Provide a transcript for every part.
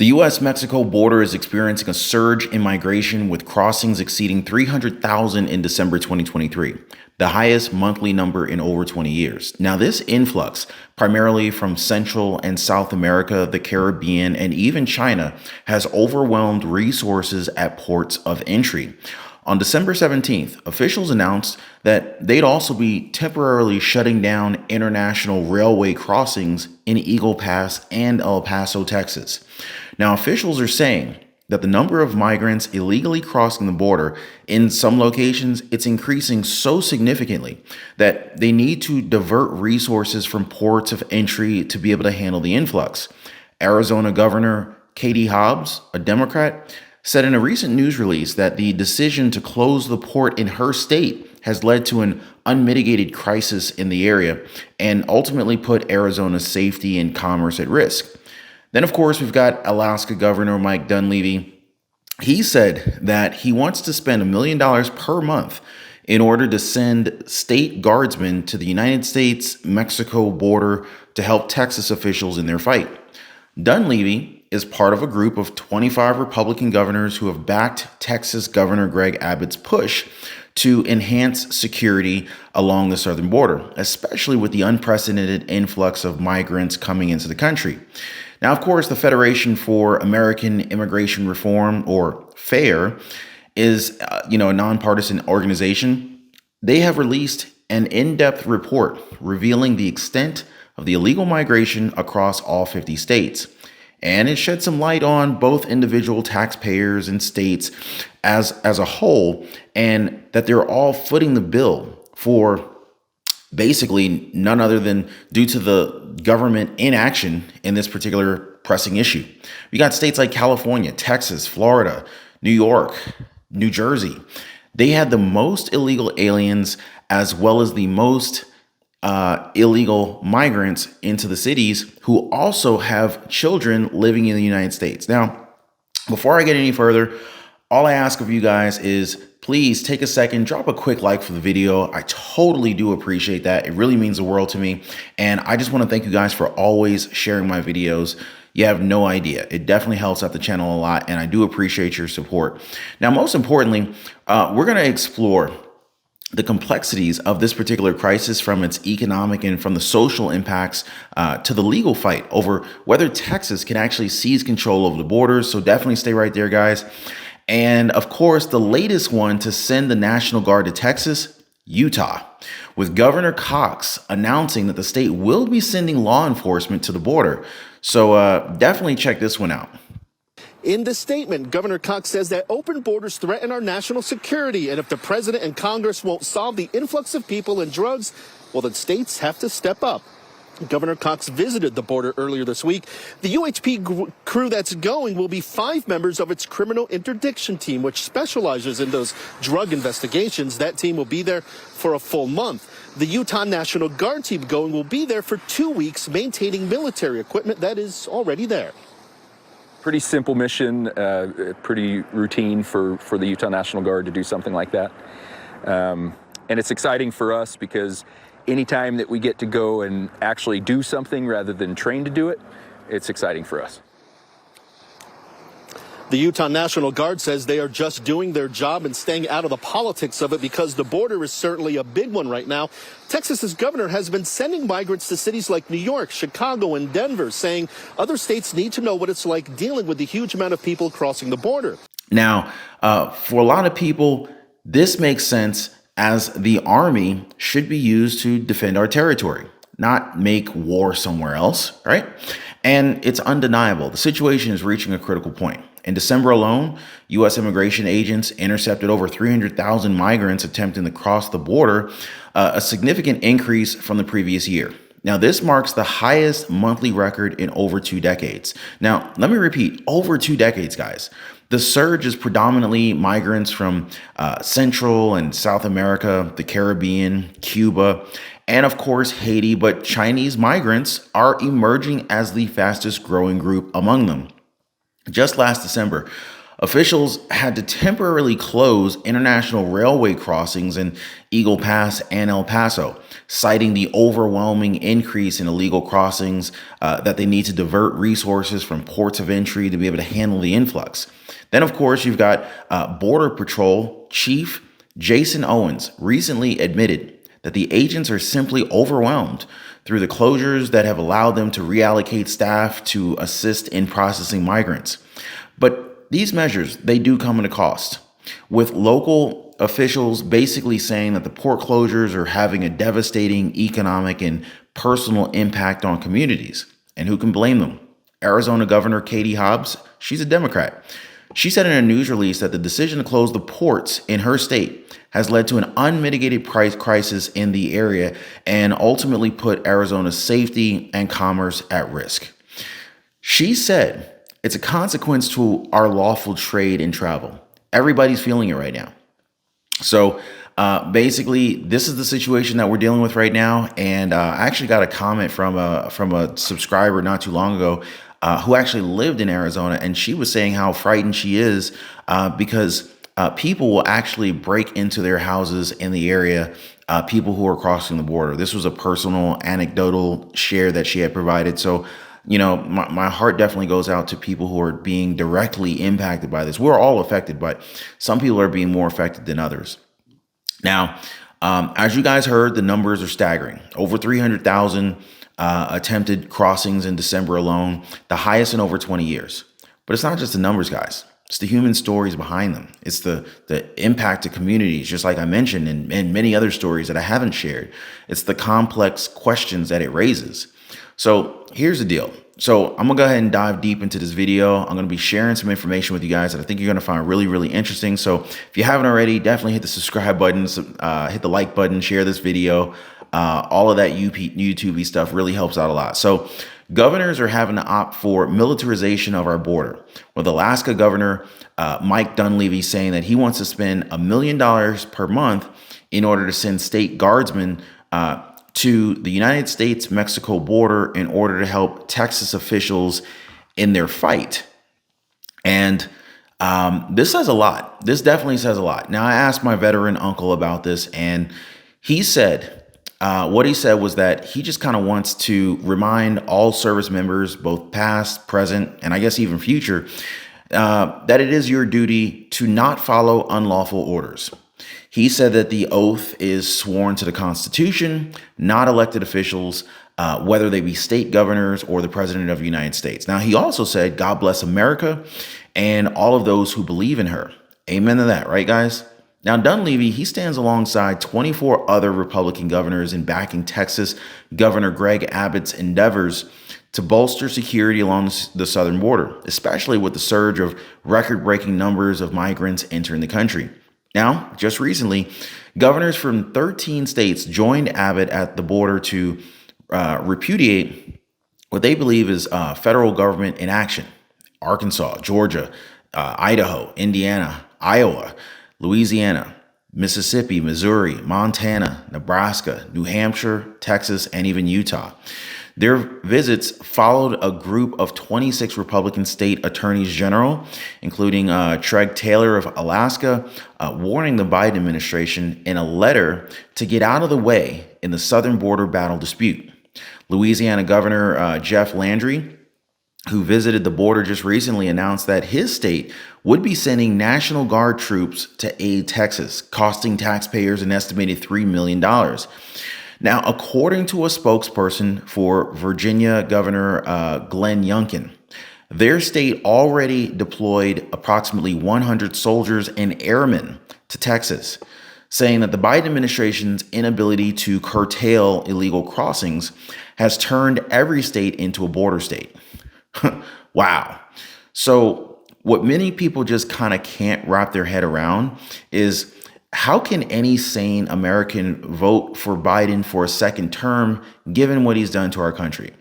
The U.S. Mexico border is experiencing a surge in migration with crossings exceeding 300,000 in December 2023, the highest monthly number in over 20 years. Now, this influx, primarily from Central and South America, the Caribbean, and even China, has overwhelmed resources at ports of entry. On December 17th, officials announced that they'd also be temporarily shutting down international railway crossings in Eagle Pass and El Paso, Texas. Now, officials are saying that the number of migrants illegally crossing the border in some locations, it's increasing so significantly that they need to divert resources from ports of entry to be able to handle the influx. Arizona Governor Katie Hobbs, a Democrat, said in a recent news release that the decision to close the port in her state has led to an unmitigated crisis in the area and ultimately put Arizona's safety and commerce at risk. Then, of course, we've got Alaska Governor Mike Dunleavy. He said that he wants to spend $1 million per month in order to send state guardsmen to the United States-Mexico border to help Texas officials in their fight. Dunleavy is part of a group of 25 Republican governors who have backed Texas Governor Greg Abbott's push to enhance security along the southern border, especially with the unprecedented influx of migrants coming into the country. Now, of course, the Federation for American Immigration Reform, or FAIR, is a nonpartisan organization. They have released an in-depth report revealing the extent of the illegal migration across all 50 states. And it shed some light on both individual taxpayers and states as a whole, and that they're all footing the bill for basically none other than due to the government inaction in this particular pressing issue. We got states like California, Texas, Florida, New York, New Jersey. They had the most illegal aliens as well as the most illegal migrants into the cities who also have children living in the United States. Now, before I get any further, all I ask of you guys is please take a second, drop a quick like for the video. I totally do appreciate that. It really means the world to me. And I just want to thank you guys for always sharing my videos. You have no idea. It definitely helps out the channel a lot, and I do appreciate your support. Now, most importantly, we're going to explore the complexities of this particular crisis, from its economic and from the social impacts to the legal fight over whether Texas can actually seize control over the borders. So definitely stay right there, guys. And of course, the latest one to send the National Guard to Texas, Utah, with Governor Cox announcing that the state will be sending law enforcement to the border. So definitely check this one out. In the statement, Governor Cox says that open borders threaten our national security, and if the president and Congress won't solve the influx of people and drugs, well, then states have to step up. Governor Cox visited the border earlier this week. The UHP crew that's going will be 5 members of its criminal interdiction team, which specializes in those drug investigations. That team will be there for a full month. The Utah National Guard team going will be there for 2 weeks, maintaining military equipment that is already there. Pretty simple mission, pretty routine for the Utah National Guard to do something like that. And it's exciting for us because anytime that we get to go and actually do something rather than train to do it, it's exciting for us. The Utah National Guard says they are just doing their job and staying out of the politics of it because the border is certainly a big one right now. Texas's governor has been sending migrants to cities like New York, Chicago, and Denver, saying other states need to know what it's like dealing with the huge amount of people crossing the border. Now, for a lot of people, this makes sense, as the army should be used to defend our territory, not make war somewhere else, right? And it's undeniable. The situation is reaching a critical point. In December alone, U.S. immigration agents intercepted over 300,000 migrants attempting to cross the border, a significant increase from the previous year. Now, this marks the highest monthly record in over 2 decades. Now, let me repeat, over 2 decades, guys. The surge is predominantly migrants from Central and South America, the Caribbean, Cuba, and of course, Haiti, but Chinese migrants are emerging as the fastest growing group among them. Just last December, Officials had to temporarily close international railway crossings in Eagle Pass and El Paso, citing the overwhelming increase in illegal crossings, that they need to divert resources from ports of entry to be able to handle the influx. Then, of course, you've got Border Patrol Chief Jason Owens recently admitted that the agents are simply overwhelmed through the closures that have allowed them to reallocate staff to assist in processing migrants. But these measures, they do come at a cost, with local officials basically saying that the port closures are having a devastating economic and personal impact on communities. And who can blame them? Arizona Governor Katie Hobbs, she's a Democrat. She said in a news release that the decision to close the ports in her state has led to an unmitigated price crisis in the area and ultimately put Arizona's safety and commerce at risk. She said it's a consequence to our lawful trade and travel. Everybody's feeling it right now. So basically, this is the situation that we're dealing with right now. And I actually got a comment from a subscriber not too long ago who actually lived in Arizona, and she was saying how frightened she is because people will actually break into their houses in the area, people who are crossing the border. This was a personal anecdotal share that she had provided. So, you know, my heart definitely goes out to people who are being directly impacted by this. We're all affected, but some people are being more affected than others. Now, as you guys heard, the numbers are staggering. Over 300,000 attempted crossings in December alone, the highest in over 20 years. But it's not just the numbers, guys. It's the human stories behind them. It's the impact to communities, just like I mentioned, and many other stories that I haven't shared. It's the complex questions that it raises. So here's the deal. So I'm gonna go ahead and dive deep into this video. I'm gonna be sharing some information with you guys that I think you're gonna find really, really interesting. So if you haven't already, definitely hit the subscribe button, hit the like button, share this video. All of that YouTube-y stuff really helps out a lot. So governors are having to opt for militarization of our border, with Alaska Governor Mike Dunleavy saying that he wants to spend $1 million per month in order to send state guardsmen to the United States-Mexico border in order to help Texas officials in their fight. And this says a lot. This definitely says a lot. Now, I asked my veteran uncle about this, and he said, what he said was that he just kind of wants to remind all service members, both past, present, and I guess even future, that it is your duty to not follow unlawful orders. He said that the oath is sworn to the Constitution, not elected officials, whether they be state governors or the president of the United States. Now, he also said, God bless America and all of those who believe in her. Amen to that, right, guys? Now, Dunleavy, he stands alongside 24 other Republican governors in backing Texas Governor Greg Abbott's endeavors to bolster security along the southern border, especially with the surge of record-breaking numbers of migrants entering the country. Now, just recently, governors from 13 states joined Abbott at the border to repudiate what they believe is federal government inaction. Arkansas, Georgia, Idaho, Indiana, Iowa, Louisiana, Mississippi, Missouri, Montana, Nebraska, New Hampshire, Texas, and even Utah. Their visits followed a group of 26 Republican state attorneys general, including Treg Taylor of Alaska, warning the Biden administration in a letter to get out of the way in the southern border battle dispute. Louisiana Governor Jeff Landry, who visited the border just recently, announced that his state would be sending National Guard troops to aid Texas, costing taxpayers an estimated $3 million. Now, according to a spokesperson for Virginia Governor Glenn Youngkin, their state already deployed approximately 100 soldiers and airmen to Texas, saying that the Biden administration's inability to curtail illegal crossings has turned every state into a border state. Wow. So what many people just kind of can't wrap their head around is, how can any sane American vote for Biden for a second term, given what he's done to our country?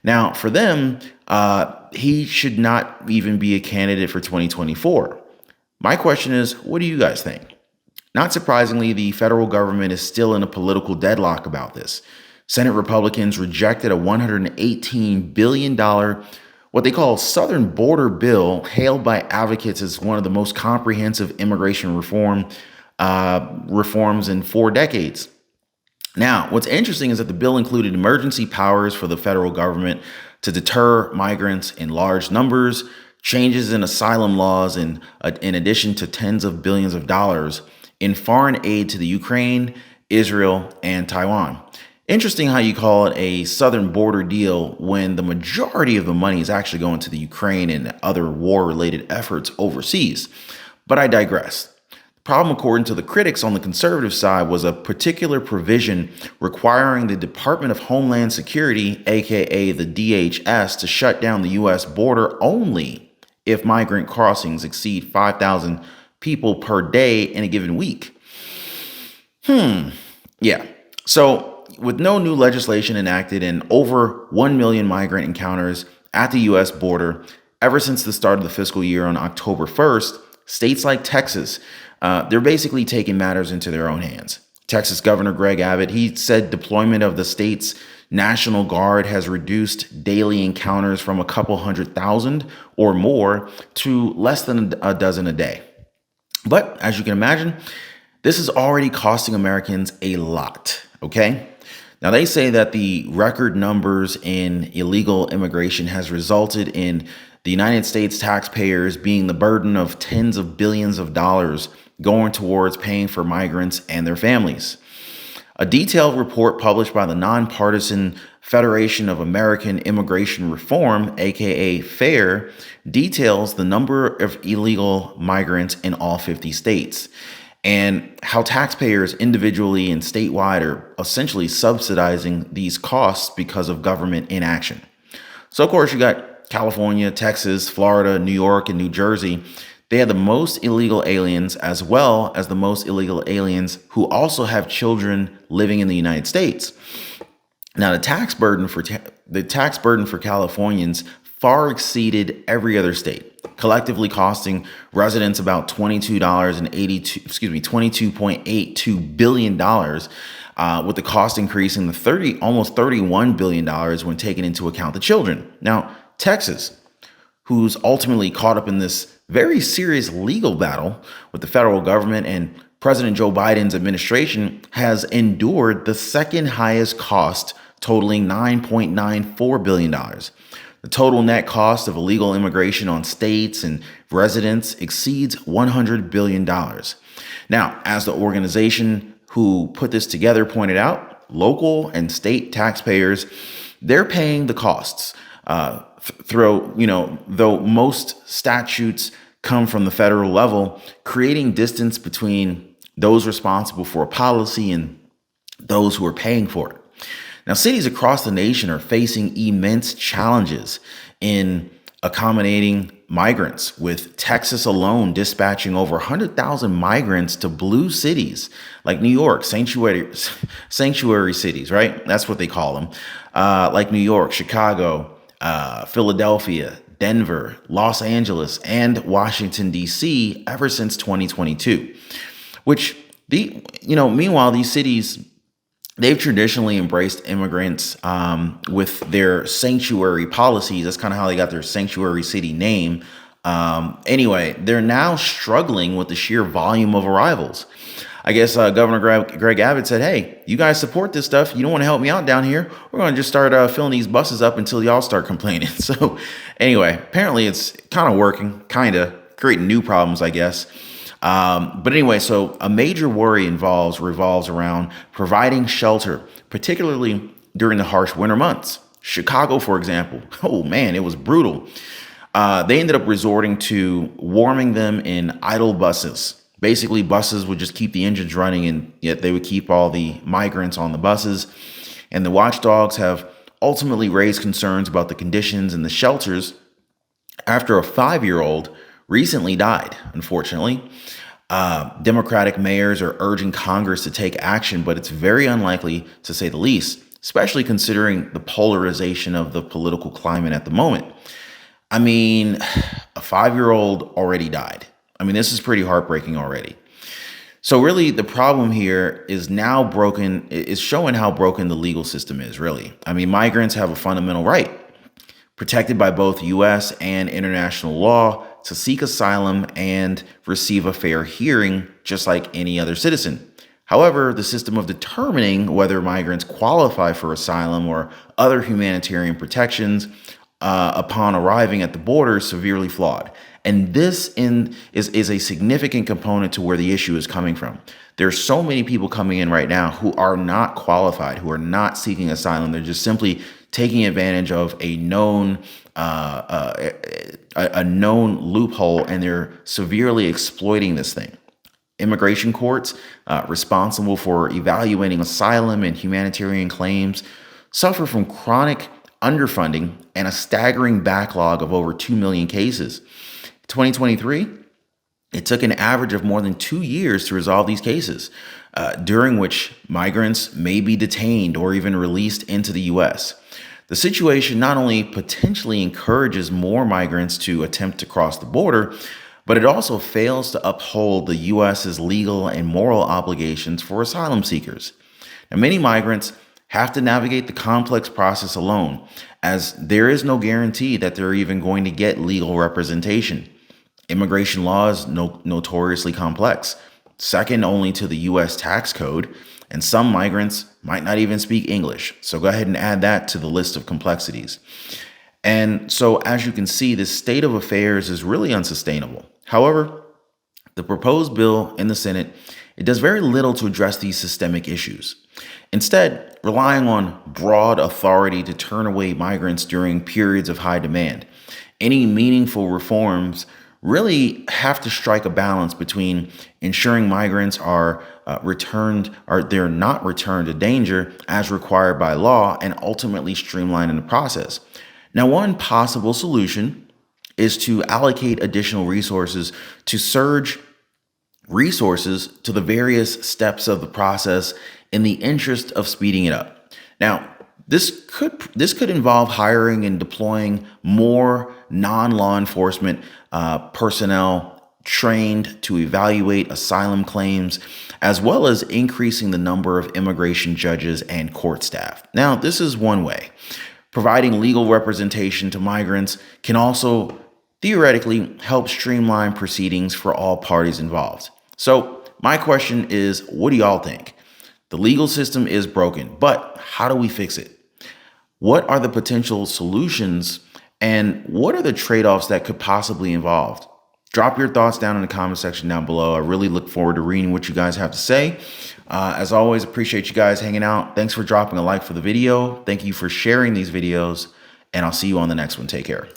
Now, for them, he should not even be a candidate for 2024. My question is, what do you guys think? Not surprisingly, the federal government is still in a political deadlock about this. Senate Republicans rejected a $118 billion What they call Southern Border Bill, hailed by advocates as one of the most comprehensive immigration reforms in 4 decades. Now, what's interesting is that the bill included emergency powers for the federal government to deter migrants in large numbers, changes in asylum laws, and in addition to tens of billions of dollars in foreign aid to the Ukraine, Israel, and Taiwan. Interesting how you call it a southern border deal when the majority of the money is actually going to the Ukraine and other war-related efforts overseas. But I digress. The problem, according to the critics on the conservative side, was a particular provision requiring the Department of Homeland Security, aka the DHS, to shut down the U.S. border only if migrant crossings exceed 5,000 people per day in a given week. Yeah. So, with no new legislation enacted and over 1 million migrant encounters at the U.S. border ever since the start of the fiscal year on October 1st, states like Texas, they're basically taking matters into their own hands. Texas Governor Greg Abbott, he said deployment of the state's National Guard has reduced daily encounters from a couple 100,000 or more to less than a dozen a day. But as you can imagine, this is already costing Americans a lot, okay? Now, they say that the record numbers in illegal immigration has resulted in the United States taxpayers being the burden of tens of billions of dollars going towards paying for migrants and their families. A detailed report published by the nonpartisan Federation of American Immigration Reform, aka FAIR, details the number of illegal migrants in all 50 states and how taxpayers individually and statewide are essentially subsidizing these costs because of government inaction. So, of course, you got California, Texas, Florida, New York, and New Jersey. They have the most illegal aliens as well as the most illegal aliens who also have children living in the United States. Now, the tax burden for Californians far exceeded every other state, collectively costing residents about $22.82 billion, with the cost increasing to almost $31 billion when taking into account the children. Now, Texas, who's ultimately caught up in this very serious legal battle with the federal government and President Joe Biden's administration, has endured the second highest cost, totaling $9.94 billion. The total net cost of illegal immigration on states and residents exceeds $100 billion. Now, as the organization who put this together pointed out, local and state taxpayers, they're paying the costs. Though most statutes come from the federal level, creating distance between those responsible for a policy and those who are paying for it. Now, cities across the nation are facing immense challenges in accommodating migrants, with Texas alone dispatching over 100,000 migrants to blue cities like New York, sanctuary cities, right? That's what they call them. Like New York, Chicago, Philadelphia, Denver, Los Angeles, and Washington, D.C. ever since 2022, which meanwhile, these cities, they've traditionally embraced immigrants with their sanctuary policies. That's kind of how they got their sanctuary city name. Anyway, they're now struggling with the sheer volume of arrivals. I guess Governor Greg Abbott said, hey, you guys support this stuff. You don't want to help me out down here. We're going to just start filling these buses up until y'all start complaining. So anyway, apparently it's kind of working, creating new problems, I guess. But anyway, so a major worry revolves around providing shelter, particularly during the harsh winter months. Chicago, for example, oh man, it was brutal. They ended up resorting to warming them in idle buses. Basically, buses would just keep the engines running, and yet they would keep all the migrants on the buses. And the watchdogs have ultimately raised concerns about the conditions in the shelters after a 5-year-old recently died, unfortunately. Democratic mayors are urging Congress to take action, but it's very unlikely, to say the least, especially considering the polarization of the political climate at the moment. I mean, a 5-year-old already died. I mean, this is pretty heartbreaking already. So really, the problem here is showing how broken the legal system is, really. I mean, migrants have a fundamental right, protected by both U.S. and international law to seek asylum and receive a fair hearing, just like any other citizen. However, the system of determining whether migrants qualify for asylum or other humanitarian protections upon arriving at the border is severely flawed. And this is a significant component to where the issue is coming from. There's so many people coming in right now who are not qualified, who are not seeking asylum. They're just simply taking advantage of a known loophole, and they're severely exploiting this thing. Immigration courts responsible for evaluating asylum and humanitarian claims suffer from chronic underfunding and a staggering backlog of over 2 million cases. In 2023, it took an average of more than 2 years to resolve these cases, during which migrants may be detained or even released into the U.S. The situation not only potentially encourages more migrants to attempt to cross the border, but it also fails to uphold the U.S.'s legal and moral obligations for asylum seekers. Now, many migrants have to navigate the complex process alone, as there is no guarantee that they're even going to get legal representation. Immigration law is notoriously complex, second only to the U.S. tax code, and some migrants might not even speak English. So go ahead and add that to the list of complexities. And so, as you can see, this state of affairs is really unsustainable. However, the proposed bill in the Senate, it does very little to address these systemic issues. Instead, relying on broad authority to turn away migrants during periods of high demand. Any meaningful reforms really have to strike a balance between ensuring migrants are they're not returned to danger as required by law, and ultimately streamlining the process. Now, one possible solution is to allocate additional resources to surge resources to the various steps of the process in the interest of speeding it up. Now, this could involve hiring and deploying more non-law enforcement personnel trained to evaluate asylum claims, as well as increasing the number of immigration judges and court staff. Now, this is one way. Providing legal representation to migrants can also theoretically help streamline proceedings for all parties involved. So my question is, what do y'all think? The legal system is broken, but how do we fix it? What are the potential solutions, and what are the trade-offs that could possibly involve? Drop your thoughts down in the comment section down below. I really look forward to reading what you guys have to say. As always, appreciate you guys hanging out. Thanks for dropping a like for the video. Thank you for sharing these videos, and I'll see you on the next one. Take care.